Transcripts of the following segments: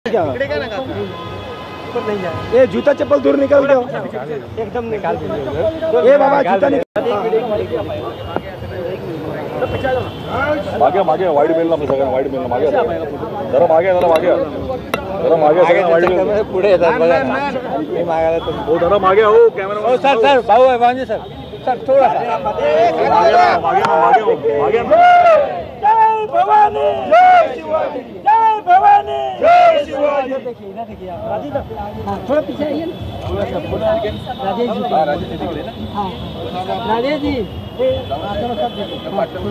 ये जूता चप्पल दूर निकाल दो, एकदम निकाल दो। ये बाबा जूता निकाल। मागे मागे वाईड मिळला मी सगळ्यांना वाईड मिळला मागे जरा मागे जरा मागे जरा मागे वाईड मिळला पुढे येतात बघा मी मागायला तो हो जरा मागे हो कॅमेरा हो सर सर भाऊ आहे वांजे सर सर थोड़ा मागे मागे मागे जय भवानी जय शिवाजी जय भवानी जय शिवाजी। देखिए इधर देखिए थोड़ा पीछे आइए ना राजेश जी राजेश जी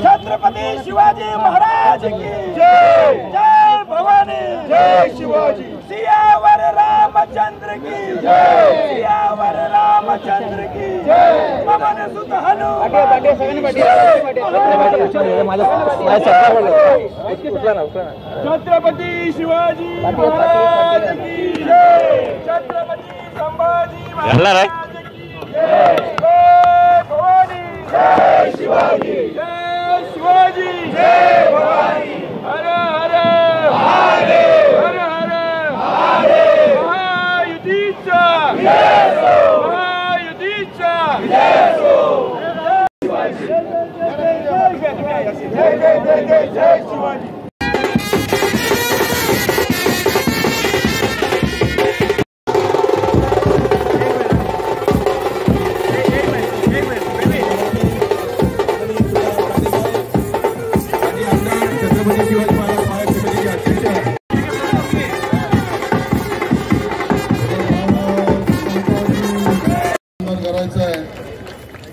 छत्रपति शिवाजी महाराज की जय जय भवानी जय शिवाजी। सियावर रामचंद्र की जय सियावर रामचंद्र की जय पवन सुत हनुमान छत्रपति शिवाजी महाराज की जय छत्रपति संभाजी महाराज की जय भवानी जय शिवाजी जय शिवाजी जय भवानी हर हर महादेव हर हर महादेव महायुतीचा जय हो महायुतीचा जय हो शिवाजी जय जय जय जय जय शिवाजी।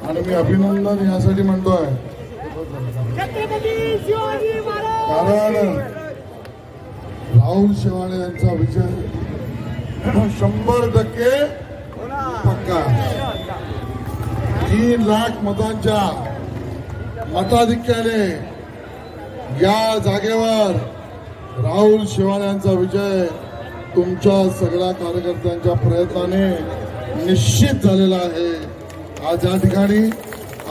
आणि मी अभिनंदन यासाठी म्हणतोय कारण राहुल शेवाळे यांचा विजय 100% पक्का 3 लाख मतांच्या मताधिक्याने या जागेवर राहुल शेवाळे यांचा विजय तुमच्या सगळ्या कार्यकर्त्यांच्या प्रयत्नाने निश्चित झालेला आहे। आज या ठिकाणी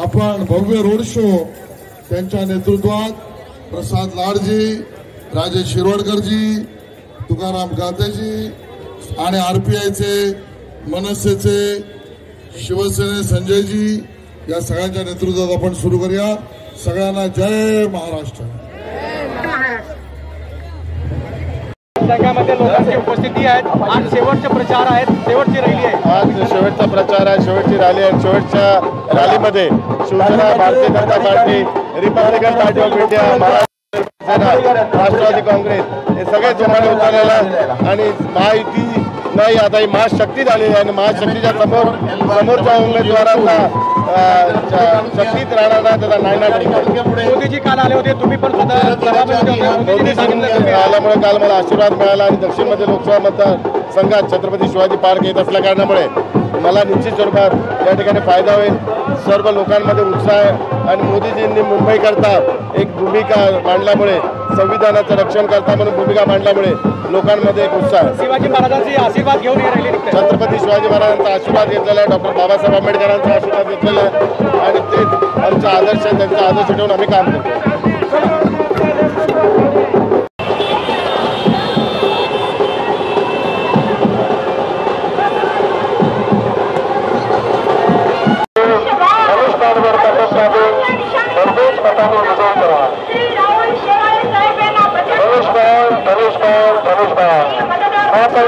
आपण भव्य रोड शो त्यांच्या नेतृत्वात प्रसाद लाडजी राजेश शिरवाडकरजी तुकाराम गातेजी आणि आरपीआयचे मनसेचे शिवसेने संजयजी या सगळ्यांच्या नेतृत्वात आपण सुरू करूया। सगळ्यांना जय महाराष्ट्र। संघामध्ये लोकांची उपस्थिती आहे। आज शेवटचे प्रचार आहेत, शेवटची रॅली आहे। आज शेवटचा प्रचार आहे, शेवटची रॅली आहे। शेवटच्या रॅलीमध्ये Shiv Sena Bharatiya Janata Party Republican Party of India Maharashtra Rashtrawadi Congress हे सगळे जोमाने उतरलेला आणि महायुती नाही आता ही महाशक्ती झालेली आहे आणि महाशक्तीच्या समोरच्या उमेदवारांना शक्तीत राहणार नाही त्याचा नायनाट। मोदीजी काल आले होते, तुम्ही पण मोदींनी सांगितलं आल्यामुळे काल मला आशीर्वाद मिळाला आणि दक्षिण मध्ये लोकसभा मतदारसंघात छत्रपती शिवाजी पार्क येत असल्या कारणामुळे मला निश्चित स्वरूपात या ठिकाणी फायदा होईल। सर्व लोकांमध्ये उत्साह आहे आणि मोदीजींनी मुंबईकरता एक भूमिका मांडल्यामुळे संविधानाचं रक्षण करता म्हणून भूमिका मांडल्यामुळे लोकांमध्ये एक उत्साह आहे। शिवाजी महाराजांचे आशीर्वाद घेऊन छत्रपती शिवाजी महाराजांचा आशीर्वाद घेतलेला आहे, डॉक्टर बाबासाहेब आंबेडकरांचा आशीर्वाद घेतलेला आहे आणि ते आमचा आदर्श आहे, त्यांचा आदर्श ठेवून आम्ही काम करतो।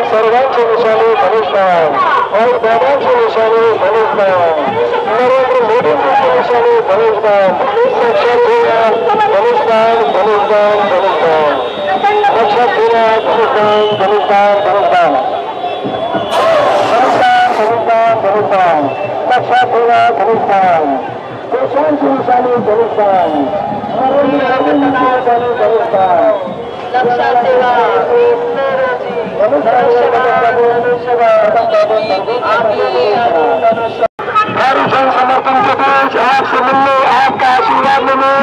सर्वांची निशाणी धनुष्यबाण और दादांची निशाणी धनुष्यबाण नरेंद्र मोदींची निशाणी धनुष्यबाण लक्षात घेऊया धनुष्यबाण धनुष्यबाण धनुष्यबाण लक्षात घेऊया धनुष्यबाण धनुष्यबाण धनुष्यबाण धनुष्यबाण धनुष्यबाण लक्षात घेऊया धनुष्यबाण देशांची निशाणी धनुष्यबाण नरेंद्र मोदींची निशाणी धनुष्यबाण लक्षात ठेवा समर्थन के बीच आपसे मिलने आपका आशीर्वाद लेने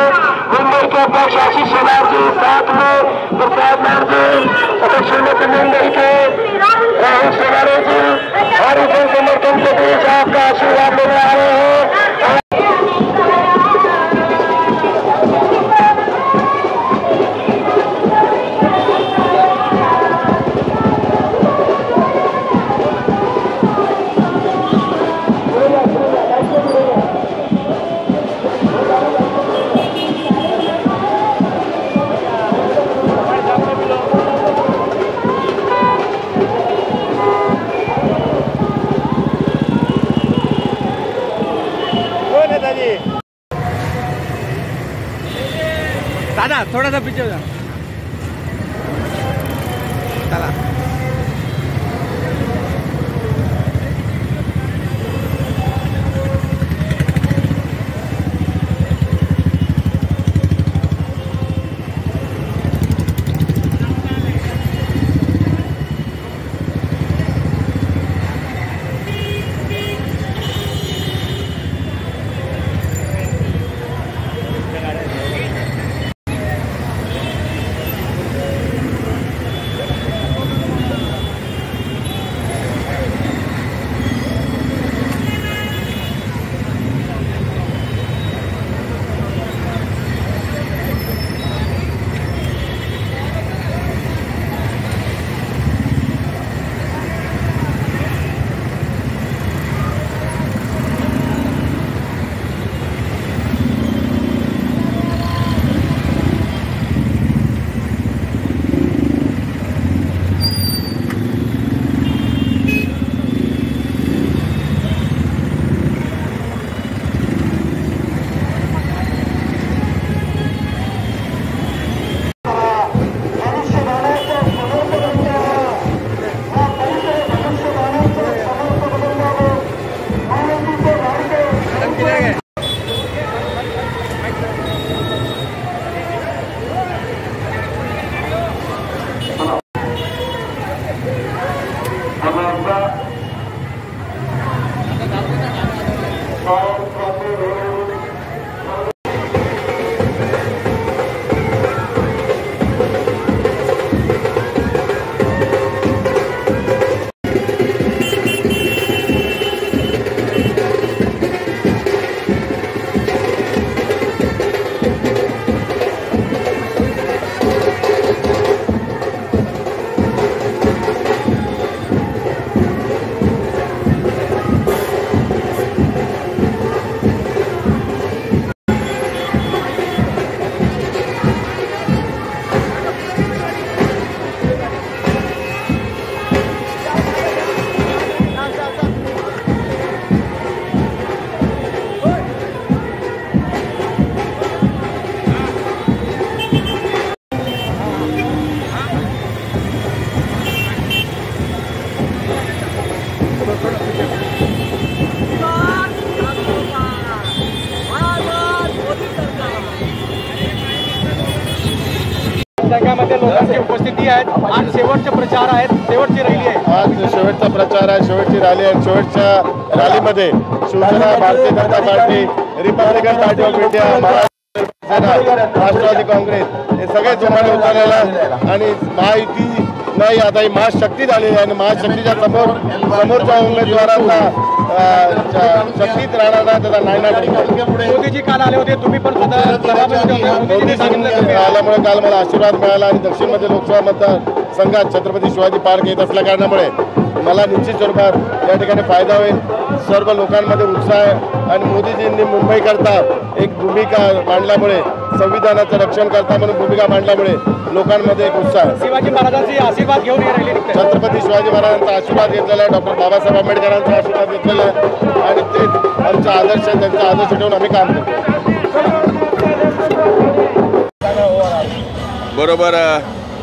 मुंबई के अध्यक्ष आशीष शेलार जी साथ में प्रसाद लाडजी दक्षिण मुंबई के राहुल शेलारे जी हर जन समर्थन के बीच आपका आशीर्वाद लेने आ रहे हैं। थोडासा पीछे हो जा. चला. संख्यामध्ये लोकांची उपस्थिती आहे. आज शेवटचे प्रचार आहेत, शेवटची रॅली आहे. आज शेवटचा प्रचार आहे, शेवटची रॅली आहे. शेवटच्या रॅलीमध्ये Shiv Sena, Bharatiya Janata Party, Republican Party of India, Maharashtra, Rashtrawadi Congress हे सगळे जोमाने उतरलेले आहेत आणि महायुती नाही आता ही महाशक्ती झालेली आहे आणि महाशक्तीच्या समोरच्या उमेदवारांना शक्तीत राहणार नाही, त्याचा नायनाट. मोदीजी काल आले होते, तुम्ही पण आल्यामुळे काल मला आशीर्वाद मिळाला आणि दक्षिणमध्ये लोकसभा मतदारसंघात छत्रपती शिवाजी पार्क येत असल्या कारणामुळे मला निश्चित स्वरूपात या ठिकाणी फायदा होईल. सर्व लोकांमध्ये उत्साह आहे आणि मोदीजींनी मुंबईकरता एक भूमिका मांडल्यामुळे, संविधानाचं रक्षण करता म्हणून भूमिका मांडल्यामुळे लोकांमध्ये एक उत्साह आहे. शिवाजी महाराजांचे आशीर्वाद घेऊन छत्रपती शिवाजी महाराजांचा आशीर्वाद घेतलेला आहे, डॉक्टर बाबासाहेब आंबेडकरांचा आशीर्वाद घेतलेला आहे आणि ते आमचा आदर्श आहे, त्यांचा आदर्श ठेवून आम्ही काम करतो. बरोबर.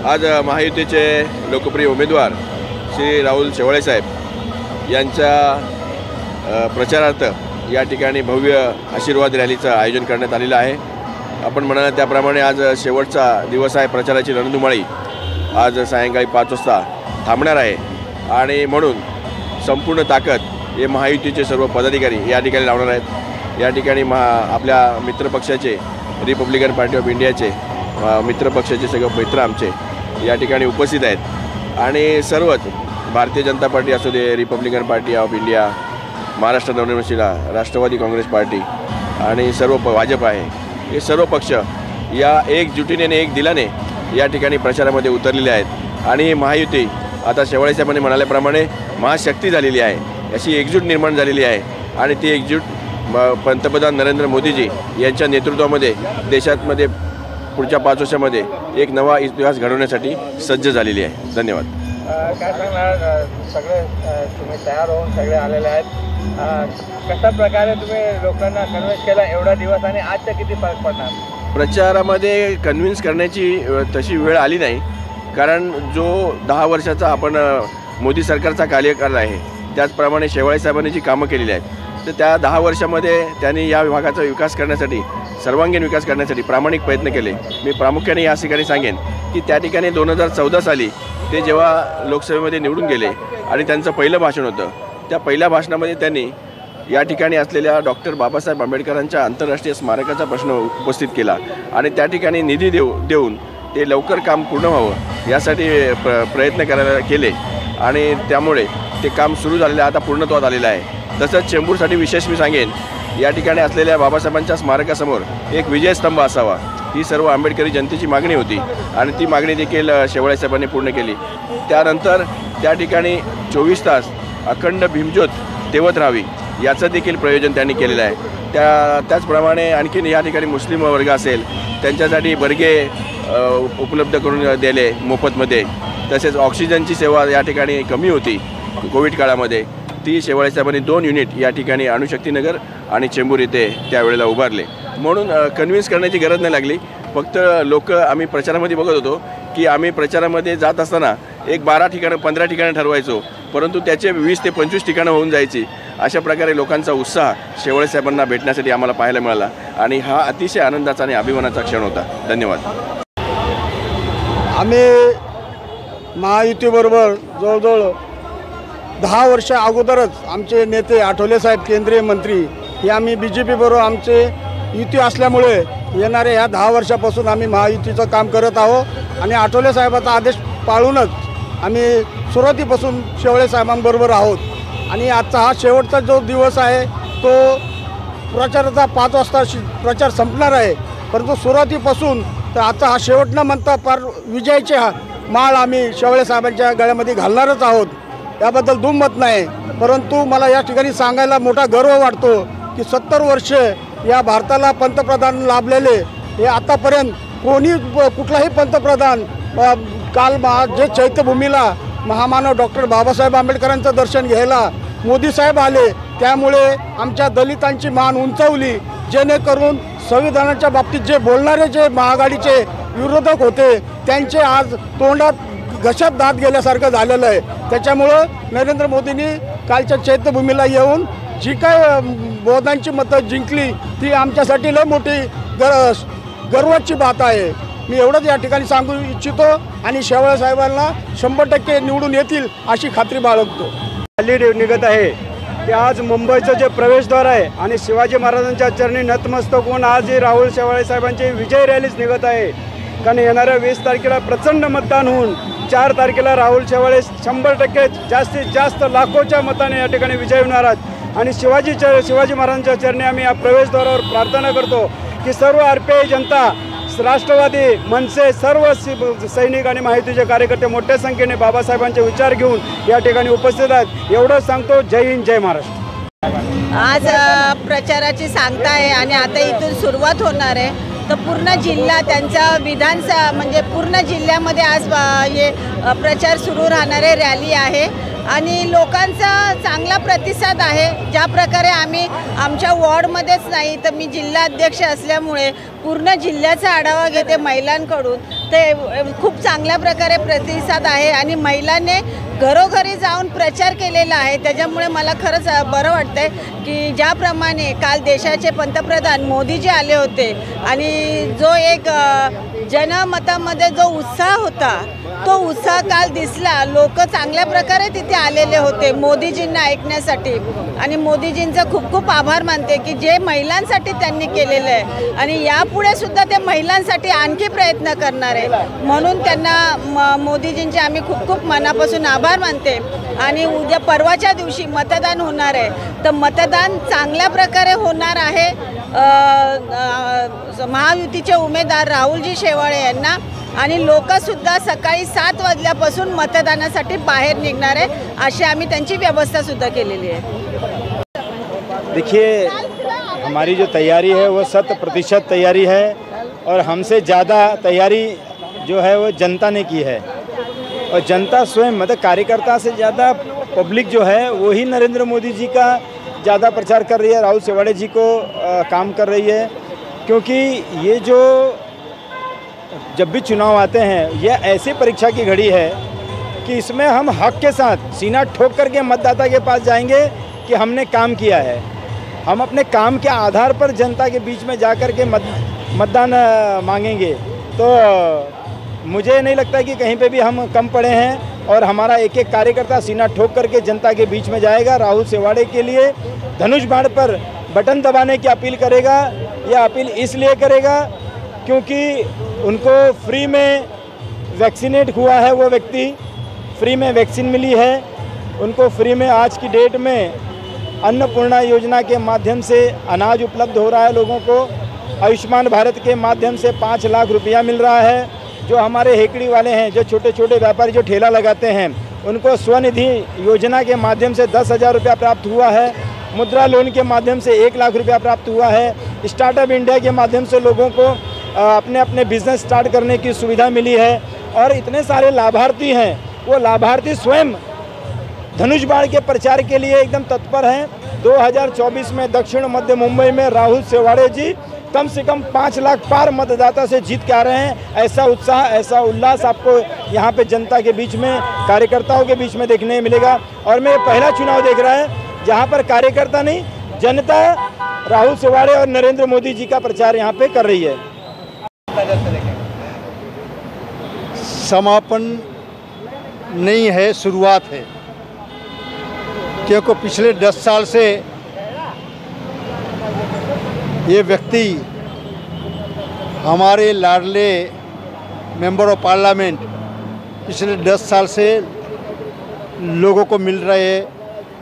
आज महायुतीचे लोकप्रिय उमेदवार श्री राहुल शेवाळे साहेब यांच्या प्रचारार्थ या ठिकाणी भव्य आशीर्वाद रॅलीचं आयोजन करण्यात आलेलं आहे. आपण म्हणाल त्याप्रमाणे आज शेवटचा दिवस आहे. प्रचाराची रणधुमाळी आज सायंकाळी 5 वाजता थांबणार आहे आणि म्हणून संपूर्ण ताकद हे महायुतीचे सर्व पदाधिकारी या ठिकाणी लावणार आहेत. या ठिकाणी आपल्या मित्रपक्षाचे, रिपब्लिकन पार्टी ऑफ इंडियाचे मित्रपक्षाचे सगळे मित्र आमचे या ठिकाणी उपस्थित आहेत आणि सर्वच भारतीय जनता पार्टी असू दे, Republican Party of India, Maharashtra Navnirman Sena, Rashtrawadi Congress Party आणि सर्व भाजप आहे, हे सर्व पक्ष या एकजुटीने आणि एक दिलाने या ठिकाणी प्रचारामध्ये उतरलेले आहेत आणि महायुती आता शेवाळे साहेबांनी म्हणाल्याप्रमाणे महाशक्ती झालेली आहे, अशी एकजूट निर्माण झालेली आहे आणि ती एकजूट पंतप्रधान नरेंद्र मोदीजी यांच्या नेतृत्वामध्ये देशामध्ये पुढच्या 5 वर्षामध्ये एक नवा इतिहास घडवण्यासाठी सज्ज झालेली आहे. धन्यवाद. काय सांगणार, सगळे तुम्ही तयार होऊन सगळे आलेले आहेत, कशा प्रकारे तुम्ही लोकांना कन्व्हिन्स केला एवढा दिवस आणि आजचा किती फरक पडणार? प्रचारामध्ये कन्व्हिन्स करण्याची तशी वेळ आली नाही, कारण जो 10 वर्षाचा आपण मोदी सरकारचा कार्यकाळ आहे त्याचप्रमाणे शेवाळे साहेबांनी जी कामं केलेली आहेत तर त्या 10 वर्षामध्ये त्यांनी या विभागाचा विकास करण्यासाठी, सर्वांगीण विकास करण्यासाठी प्रामाणिक प्रयत्न केले। मी प्रामुख्याने या ठिकाणी सांगेन की त्या ठिकाणी 2014 साली ते जेव्हा लोकसभेमध्ये निवडून गेले आणि त्यांचं पहिलं भाषण होतं, त्या पहिल्या भाषणामध्ये त्यांनी या ठिकाणी असलेल्या डॉक्टर बाबासाहेब आंबेडकरांच्या आंतरराष्ट्रीय स्मारकाचा प्रश्न उपस्थित केला आणि त्या ठिकाणी निधी देऊन ते लवकर काम पूर्ण व्हावं यासाठी प्रयत्न करायला केले आणि त्यामुळे ते काम सुरू झालेलं आता पूर्णत्वात आलेलं आहे। तसंच चेंबूरसाठी विशेष मी सांगेन, या ठिकाणी असलेल्या बाबासाहेबांच्या स्मारकासमोर एक विजयस्तंभ असावा, ही सर्व आंबेडकरी जनतेची मागणी होती आणि ती मागणी देखील शेवाळे साहेबांनी पूर्ण केली। त्यानंतर त्या ठिकाणी 24 तास अखंड भीमज्योत तेवत राहावी याचं देखील प्रयोजन त्यांनी केलेलं आहे। त्याचप्रमाणे आणखीन या ठिकाणी मुस्लिम वर्ग असेल त्यांच्यासाठी बर्गे उपलब्ध करून दिले मोफतमध्ये। तसेच ऑक्सिजनची सेवा या ठिकाणी कमी होती कोविड काळामध्ये, ती शेवाळे साहेबांनी 2 युनिट या ठिकाणी अणुशक्तीनगर आणि चेंबूर इथे त्यावेळेला उभारले। म्हणून कन्व्हिन्स करण्याची गरज नाही लागली, फक्त लोक आम्ही प्रचारामध्ये बघत होतो की आम्ही प्रचारामध्ये जात असताना एक 12 ठिकाणं 15 ठिकाणं ठरवायचो, परंतु त्याचे 20 ते 25 ठिकाणं होऊन जायची। अशा प्रकारे लोकांचा उत्साह शेवाळे साहेबांना भेटण्यासाठी आम्हाला पाहायला मिळाला आणि हा अतिशय आनंदाचा आणि अभिमानाचा क्षण होता। धन्यवाद। आम्ही महायुतीबरोबर जवळजवळ 10 वर्ष अगोदरच आमचे नेते आठवले साहेब केंद्रीय मंत्री हे आम्ही BJP बरोबर आमचे युती असल्यामुळे येणाऱ्या ह्या 10 वर्षापासून आम्ही महायुतीचं काम करत आहोत आणि आठवले साहेबाचा आदेश पाळूनच आम्ही सुरुवातीपासून शेवाळे साहेबांबरोबर आहोत आणि आजचा हा शेवटचा जो दिवस आहे तो प्रचाराचा 5 वाजता प्रचार संपणार आहे, परंतु सुरुवातीपासून तर आजचा हा शेवट न म्हणता फार विजयाचे माळ आम्ही शेवाळे साहेबांच्या गळ्यामध्ये घालणारच आहोत, याबद्दल दुमत नाही। परंतु मला या ठिकाणी सांगायला मोठा गर्व वाटतो की 70 वर्ष या भारताला पंतप्रधान लाभलेले हे आतापर्यंत कोणी कुठलाही पंतप्रधान काल जे चैत्यभूमीला महामानव डॉक्टर बाबासाहेब आंबेडकरांचं दर्शन घ्यायला मोदी साहेब आले, त्यामुळे आमच्या दलितांची मान उंचावली, जेणेकरून संविधानाच्या बाबतीत जे बोलणारे जे महाआघाडीचे विरोधक होते त्यांचे आज तोंडात घशात दात गेल्यासारखं झालेलं आहे। त्याच्यामुळं नरेंद्र मोदींनी कालच्या चैत्यभूमीला येऊन जी काय बहुतांची मतं जिंकली ती आमच्यासाठी लय मोठी गर्वाची बात आहे। मी एवढंच या ठिकाणी सांगू इच्छितो आणि शेवाळे साहेबांना 100% निवडून येतील अशी खात्री बाळगतो। रॅली निघत आहे ते आज मुंबईचं जे प्रवेशद्वार आहे आणि शिवाजी महाराजांच्या चरणी नतमस्तक होऊन आज ही राहुल शेवाळे साहेबांची विजय रॅलीच निघत आहे, कारण येणाऱ्या 20 तारखेला प्रचंड मतदान होऊन 4 तारखेला राहुल शेवाळे 100% जास्तीत जास्त लाखोच्या मताने या ठिकाणी विजय होणार आहेत आणि शिवाजी महाराजांच्या चरणी आम्ही या प्रवेशद्वारावर प्रार्थना करतो की सर्व RPI जनता, राष्ट्रवादी, मनसे, सर्व सैनिक आणि महायुतीचे कार्यकर्ते मोठ्या संख्येने बाबासाहेबांचे विचार घेऊन या ठिकाणी उपस्थित आहेत। एवढं सांगतो। जय हिंद, जय महाराष्ट्र। आज प्रचाराची सांगता आहे आणि आता इथून सुरुवात होणार आहे, तर पूर्ण जिल्हा त्यांचा विधानसभा म्हणजे पूर्ण जिल्ह्यामध्ये आज हे प्रचार सुरू राहणारे रॅली आहे आणि लोकांचा चांगला प्रतिसाद आहे। ज्या प्रकारे आम्ही आमच्या वॉर्डमध्येच नाही तर मी जिल्हा अध्यक्ष असल्यामुळे पूर्ण जिल्ह्याचा आढावा घेते महिलांकडून, ते खूप चांगल्या प्रकारे प्रतिसाद आहे आणि महिलांनी घरोघरी जाऊन प्रचार केलेला आहे। त्याच्यामुळे मला खरंच बरं वाटतंय की ज्याप्रमाणे काल देशाचे पंतप्रधान मोदीजी आले होते आणि जो एक जनमतामध्ये जो उत्साह होता तो उत्साह काल दिसला, लोक चांगल्या प्रकारे तिथे आलेले होते मोदीजींना ऐकण्यासाठी आणि मोदीजींचा खूप खूप आभार मानते की जे महिलांसाठी त्यांनी केलेलं आहे आणि यापुढे सुद्धा ते महिलांसाठी आणखी प्रयत्न करणार आहे, म्हणून त्यांना मोदीजींचे आम्ही खूप खूप मनापासून आभार मानते। आणि उद्या परवाच्या दिवशी मतदान होणार आहे, तर मतदान चांगल्या प्रकारे होणार आहे महायुतीचे उमेदवार राहुलजी शेवाळे यांना आणि लोकसुद्धा सकाळी 7 वाजल्यापासून मतदानासाठी बाहेर निघणार आहे, अशी आम्ही त्यांची व्यवस्था सुद्धा केलेली आहे। देखिए, हमारी जो तैयारी है वो 100% तैयारी है और हमसे ज़्यादा तैयारी जो है वो जनता ने की है और जनता स्वयं मतलब कार्यकर्ता से ज़्यादा पब्लिक जो है वही नरेंद्र मोदी जी का ज़्यादा प्रचार कर रही है, राहुल शेवाड़े जी को काम कर रही है क्योंकि ये जो जब भी चुनाव आते हैं यह ऐसी परीक्षा की घड़ी है कि इसमें हम हक के साथ सीना ठोक करके मतदाता के पास जाएंगे कि हमने काम किया है। हम अपने काम के आधार पर जनता के बीच में जा कर के मतदान मांगेंगे। तो मुझे नहीं लगता कि कहीं पे भी हम कम पड़े हैं और हमारा एक एक कार्यकर्ता सीना ठोक करके जनता के बीच में जाएगा। राहुल शेवाड़े के लिए धनुष बाण पर बटन दबाने की अपील करेगा। यह अपील इसलिए करेगा क्योंकि उनको फ्री में वैक्सीनेट हुआ है, वो व्यक्ति फ्री में वैक्सीन मिली है उनको। फ्री में आज की डेट में अन्नपूर्णा योजना के माध्यम से अनाज उपलब्ध हो रहा है लोगों को। आयुष्मान भारत के माध्यम से 5 लाख रुपया मिल रहा है। जो हमारे हेकड़ी वाले हैं, जो छोटे छोटे व्यापारी जो ठेला लगाते हैं, उनको स्वनिधि योजना के माध्यम से 10,000 रुपया प्राप्त हुआ है। मुद्रा लोन के माध्यम से 1 लाख रुपया प्राप्त हुआ है। स्टार्टअप इंडिया के माध्यम से लोगों को अपने अपने बिजनेस स्टार्ट करने की सुविधा मिली है। और इतने सारे लाभार्थी हैं, वो लाभार्थी स्वयं धनुष बाण के प्रचार के लिए एकदम तत्पर हैं। 2024 में दक्षिण मध्य मुंबई में राहुल शेवाड़े जी कम से कम 5 लाख पार मतदाता से जीत के आ रहे हैं। ऐसा उत्साह, ऐसा उल्लास आपको यहाँ पे जनता के बीच में, कार्यकर्ताओं के बीच में देखने मिलेगा। और मैं पहला चुनाव देख रहा है जहाँ पर कार्यकर्ता नहीं, जनता राहुल शेवाड़े और नरेंद्र मोदी जी का प्रचार यहाँ पे कर रही है। समापन नहीं है, शुरुआत है। क्योंकि पिछले 10 साल से ये व्यक्ति हमारे लाडले मेंबर ऑफ पार्लियामेंट पिछले 10 साल से लोगों को मिल रहे हैं,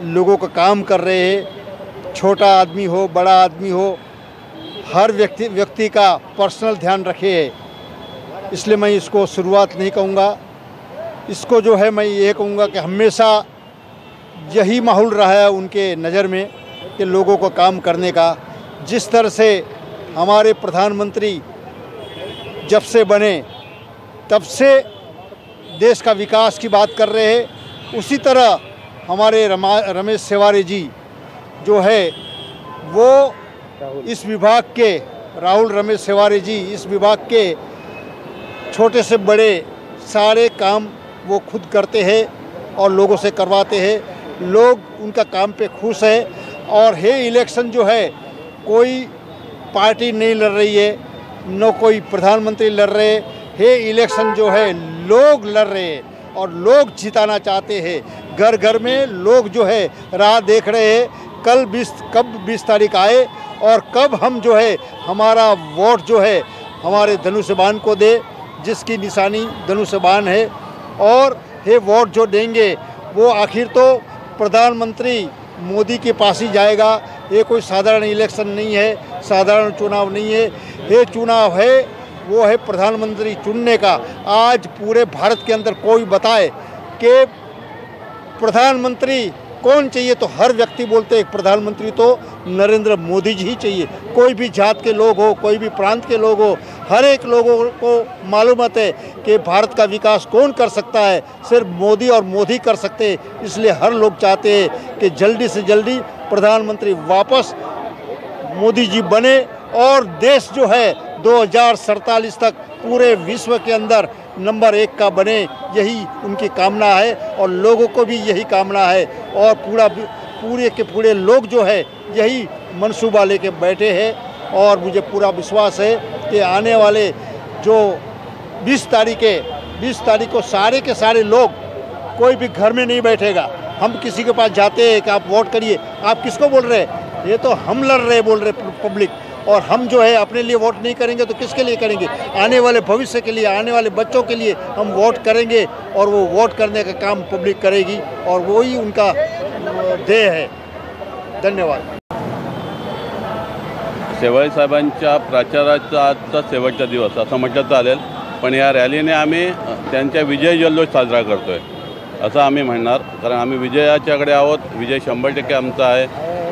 लोगों का काम कर रहे हैं। छोटा आदमी हो, बड़ा आदमी हो, हर व्यक्ति का पर्सनल ध्यान रखे है। इसलिए मैं इसको शुरुआत नहीं कहूँगा। इसको जो है मैं ये कहूँगा कि हमेशा यही माहौल रहा है उनके नज़र में कि लोगों को काम करने का। जिस तरह से हमारे प्रधानमंत्री जब से बने तब से देश का विकास की बात कर रहे हैं, उसी तरह हमारे रमेश शेवाड़े जी जो है वो इस विभाग के, राहुल रमेश शेवाड़े जी इस विभाग के छोटे से बड़े सारे काम वो खुद करते हैं और लोगों से करवाते हैं। लोग उनका काम पे खुश है। और ये इलेक्शन जो है कोई पार्टी नहीं लड़ रही है, न कोई प्रधानमंत्री लड़ रहे। ये इलेक्शन जो है लोग लड़ रहे हैं और लोग जिताना चाहते हैं। घर घर में लोग जो है राह देख रहे हैं कब 20 तारीख आए और कब हम जो है हमारा वोट जो है हमारे धनुष बाण को दे, जिसकी निशानी धनुष बाण है। और ये वोट जो देंगे वो आखिर तो प्रधानमंत्री मोदी के पास ही जाएगा। ये कोई साधारण इलेक्शन नहीं है, साधारण चुनाव नहीं है। ये चुनाव है वो है प्रधानमंत्री चुनने का। आज पूरे भारत के अंदर कोई बताए कि प्रधानमंत्री कौन चाहिए, तो हर व्यक्ति बोलते हैं प्रधानमंत्री तो नरेंद्र मोदी जी ही चाहिए। कोई भी जात के लोग हो, कोई भी प्रांत के लोग हो, हर एक लोगों को मालूम है कि भारत का विकास कौन कर सकता है, सिर्फ मोदी और मोदी कर सकते हैं। इसलिए हर लोग चाहते हैं कि जल्दी से जल्दी प्रधानमंत्री वापस मोदी जी बने और देश जो है 2047 तक पूरे विश्व के अंदर नंबर 1 का बने। यही उनकी कामना है और लोगों को भी यही कामना है। और पूरे के पूरे लोग जो है यही मंसूबा लेके बैठे हैं। और मुझे पूरा विश्वास है कि आने वाले जो 20 तारीख को सारे के सारे लोग, कोई भी घर में नहीं बैठेगा। हम किसी के पास जाते हैं कि आप वोट करिए, आप किसको बोल रहे हैं? ये तो हम लड़ रहे बोल रहे पब्लिक। और हम जो है अपने लिए वोट नहीं करेंगे तो किसके लिए करेंगे? आने वाले भविष्य के लिए, आने वाले बच्चों के लिए हम वोट करेंगे और वो वोट करने का काम पब्लिक करेगी और वही उनका ध्येय है। धन्यवाद। शेवाळे साहेबांच्या प्रचाराचा आजचा शेवटचा दिवस असं म्हटलं चालेल, पण या रॅलीने आम्ही त्यांच्या विजय जल्लोष साजरा करतोय असं आम्ही म्हणणार. कारण आम्ही विजयाच्याकडे आहोत. विजय 100% आमचा आहे.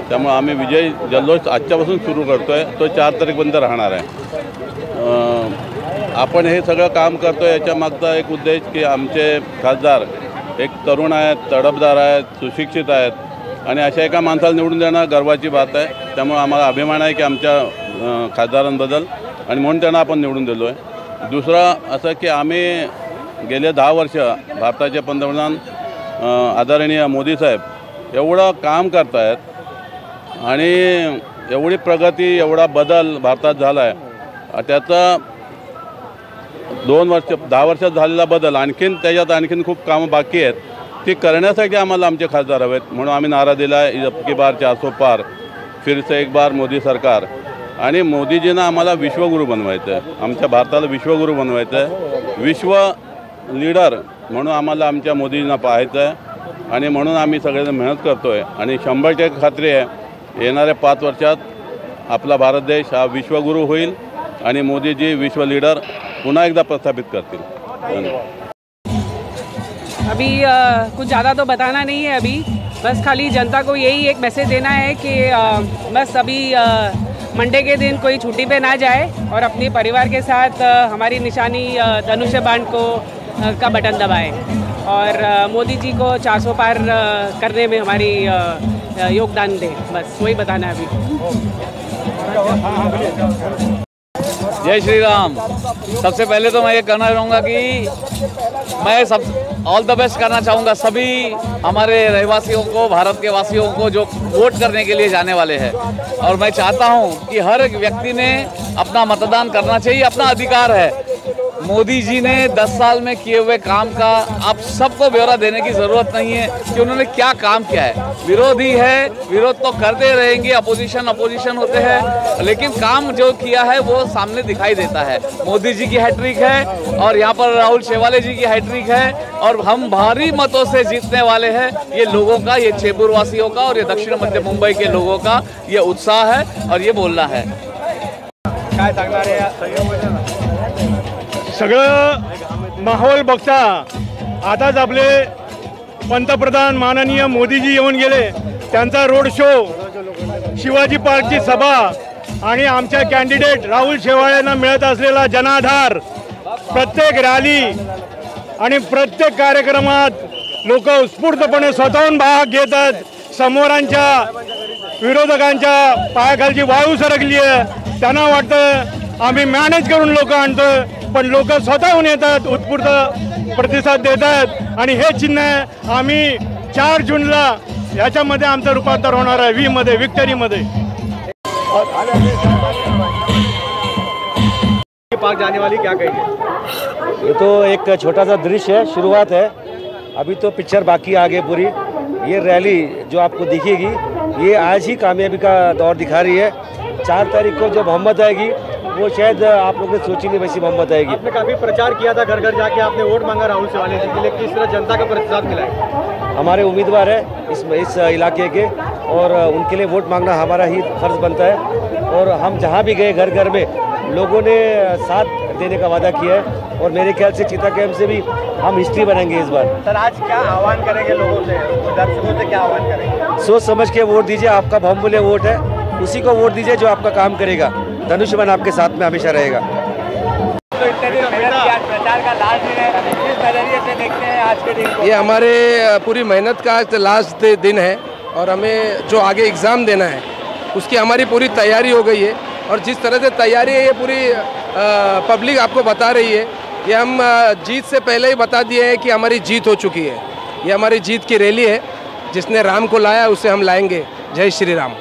त्यामुळे आम्ही विजय जल्लोष आजच्यापासून सुरू करतोय. तो 4 तारखेपर्यंत राहणार आहे. आपण हे सगळं काम करतोय याच्या मागचा एक उद्देश की आमचे खासदार एक तरुण आहेत, तडफदार आहेत, सुशिक्षित आहेत आणि अशा एका माणसाला निवडून देणं गर्वाची बात आहे. त्यामुळे आम्हाला अभिमान आहे की आमच्या खासदारांबद्दल आणि म्हणून त्यांना आपण निवडून दिलो आहे. दुसरं असं की आम्ही गेले 10 वर्ष भारताचे पंतप्रधान आदरणीय मोदी साहेब एवढं काम करतायत आणि एवढी प्रगती एवढा बदल भारतात झाला आहे. त्याचा 10 वर्षात झालेला बदल आणखीन खूप कामं बाकी आहेत. ती करण्यासाठी आम्हाला आमचे खासदार हवेत. म्हणून आम्ही नारा दिला आहे अब की बार 400 पार, फिर से एक बार मोदी सरकार. आणि मोदीजींना आम्हाला विश्वगुरू बनवायचं आहे. आमच्या भारताला विश्वगुरू बनवायचं आहे. विश्व लीडर म्हणून आम्हाला आमच्या मोदीजींना पाहायचं आहे. आणि म्हणून आम्ही सगळेजण मेहनत करतो आहे. आणि 100% खात्री आहे येणाऱ्या 5 वर्षात आपला भारत देश हा विश्वगुरू होईल आणि मोदीजी विश्व लीडर पुन्हा एकदा प्रस्थापित करतील. धन्यवाद. अभी कुछ ज़्यादा तो बताना नहीं है अभी, बस खाली जनता को यही एक मैसेज देना है कि बस अभी मंडे के दिन कोई छुट्टी पे ना जाए और अपने परिवार के साथ हमारी निशानी धनुष्य बाण का बटन दबाए और मोदी जी को 400 पार करने में हमारी योगदान दे. बस वही बताना है अभी. जय श्री राम. सबसे पहले तो मैं ये कहना चाहूँगा कि मैं सब ऑल द बेस्ट करना चाहूँगा सभी हमारे रहवासियों को, भारत के वासियों को जो वोट करने के लिए जाने वाले हैं. और मैं चाहता हूँ कि हर एक व्यक्ति ने अपना मतदान करना चाहिए, अपना अधिकार है. मोदी जी ने 10 साल में किए हुए काम का आप सबको ब्यौरा देने की ज़रूरत नहीं है कि उन्होंने क्या काम किया है. विरोधी है, विरोध तो करते रहेंगे, अपोजिशन होते हैं, लेकिन काम जो किया है वो सामने दिखाई देता है. मोदी जी की हैट्रिक है और यहाँ पर राहुल शेवाले जी की हैट्रिक है और हम भारी मतों से जीतने वाले हैं. ये लोगों का, ये चेंबूर वासियों का और ये दक्षिण मध्य मुंबई के लोगों का ये उत्साह है और ये बोलना है. काय सांगणार आहे? सगळं माहोल बघता आताच आपले पंतप्रधान माननीय मोदीजी येऊन गेले. त्यांचा रोड शो, शिवाजी पार्कची सभा आणि आमच्या कॅन्डिडेट राहुल शेवाळेंना मिळत असलेला जनाधार, प्रत्येक रॅली आणि प्रत्येक कार्यक्रमात लोक उत्स्फूर्तपणे स्वतःहून भाग घेतात. समोरांच्या विरोधकांच्या पायाखालची वाळू सरकली आहे. त्यांना वाटतं आम्ही मॅनेज करून लोक आणतोय, पण लोक स्वतःहून येतात, उत्स्फूर्त प्रतिसाद देतात आणि हे चिन्ह आहे. आम्ही 4 जूनला याच्यामध्ये आमचं रूपांतर होणार आहे मध्ये, विक्टरीमध्ये. पार्क जाने वाली क्या कहेंगे? ये तो एक छोटा सा दृश्य है, शुरुआत है. अभी तो पिक्चर बाकी आगे पूरी. ये रैली जो आपको दिखेगी ये आज ही कामयाबी का दौर दिखा रही है. 4 तारीख को जो मोहम्मद आएगी वो शायद आप लोग ने सोची नहीं वैसी मोहम्मद आएगी. आपने काफ़ी प्रचार किया था, घर घर जाके आपने वोट मांगा राहुल शेवाले जी के लिए. किस तरह जनता का प्रतिसाद मिला है? हमारे उम्मीदवार है इस इलाके के और उनके लिए वोट मांगना हमारा ही फर्ज बनता है. और हम जहाँ भी गए घर घर में लोगों ने साथ देने का वादा किया है और मेरे ख्याल से चीता कैंप से भी हम हिस्ट्री बनाएंगे इस बार. सर आज क्या आह्वान करेंगे लोगों से, दर्शकों से क्या आह्वान करेंगे? सोच समझ के वोट दीजिए. आपका बहुमूल्य वोट है, उसी को वोट दीजिए जो आपका काम करेगा. धनुष्यबाण आपके साथ में हमेशा रहेगा. तो इतने दिन मेहनत किया, प्रचार का लास्ट दिन है, किस नजरिए से देखते हैं आज के दिन को? ये हमारे पूरी मेहनत का लास्ट दिन है और हमें जो आगे एग्ज़ाम देना है उसकी हमारी पूरी तैयारी हो गई है. और जिस तरह से तैयारी है ये पूरी पब्लिक आपको बता रही है. ये हम जीत से पहले ही बता दिए हैं कि हमारी जीत हो चुकी है. ये हमारी जीत की रैली है. जिसने राम को लाया उसे हम लाएंगे. जय श्री राम.